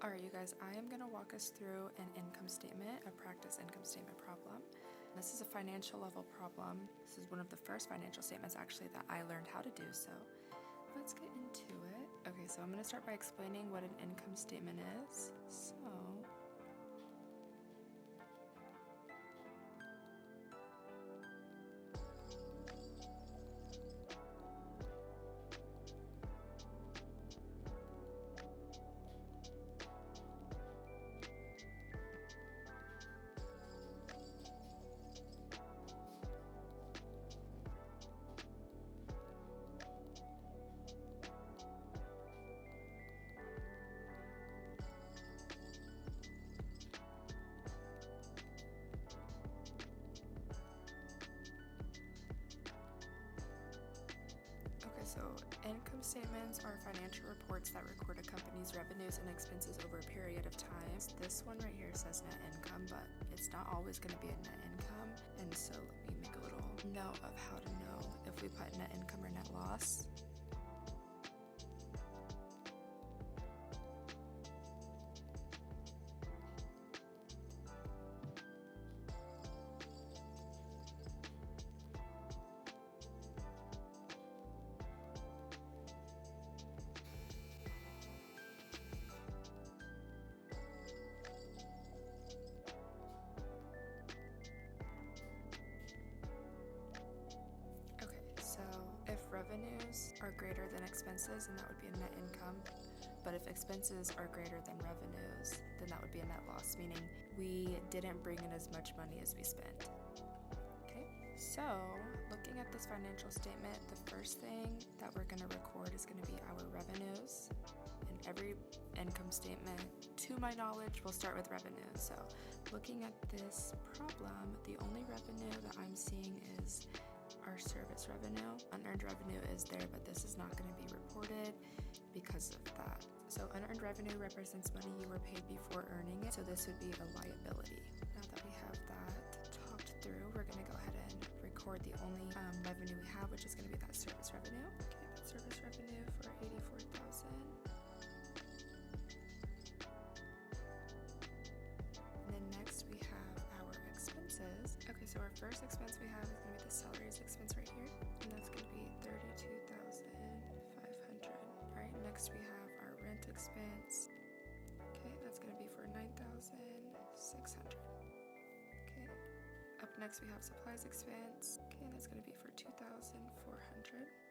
Alright, you guys, I am going to walk us through an income statement, a practice income statement problem. This is a financial level problem. This is one of the first financial statements actually that I learned how to do, so let's get into it. Okay, so I'm going to start by explaining what an income statement is. So income statements are financial reports that record a company's revenues and expenses over a period of time. This one right here says net income, but it's not always going to be a net income. And so let me make a little note of how to know if we put net income or net loss. So if revenues are greater than expenses, then that would be a net income. But if expenses are greater than revenues, then that would be a net loss, meaning we didn't bring in as much money as we spent. Okay, so looking at this financial statement, the first thing that we're going to record is going to be our revenues. And every income statement, to my knowledge, will start with revenue. So looking at this problem, the only revenue that I'm seeing is our service revenue. Unearned revenue is there, but this is not going to be reported because of that. So unearned revenue represents money you were paid before earning it, so this would be a liability. Now that we have that talked through, we're going to go ahead and record the only revenue we have, which is going to be that service revenue. Okay, that service revenue for $84,000. And then next we have our expenses. Okay, so our first expense we have is going to be the salaries expense right here, and that's going to be $32,500. Alright, next we have our rent expense. Okay, that's going to be for $9,600. Okay, up next we have supplies expense. Okay, that's going to be for $2,400.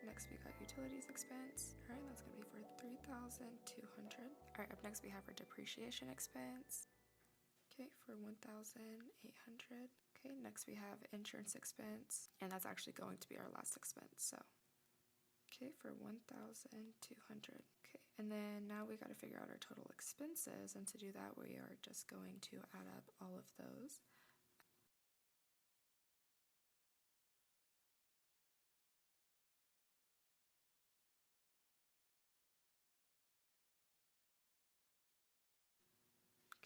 Next we got utilities expense. Alright, that's going to be for $3,200. Alright, up next we have our depreciation expense. Okay, for $1,800. Okay, next we have insurance expense, and that's actually going to be our last expense. So, okay, for $1,200. Okay, and then now we got to figure out our total expenses, and to do that, we are just going to add up all of those.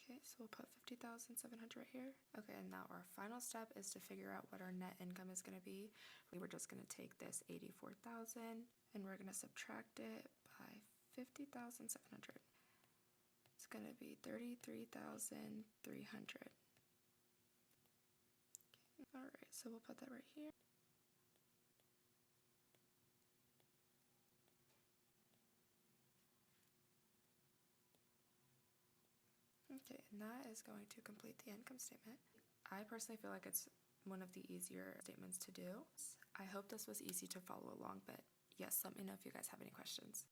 Okay, so we'll put $50,700 right here. Okay, and now our final step is to figure out what our net income is going to be. We were just going to take this $84,000 and we're going to subtract it by $50,700. It's going to be $33,300. Okay, all right, so we'll put that right here. Okay, and that is going to complete the income statement. I personally feel like it's one of the easier statements to do. I hope this was easy to follow along, but yes, let me know if you guys have any questions.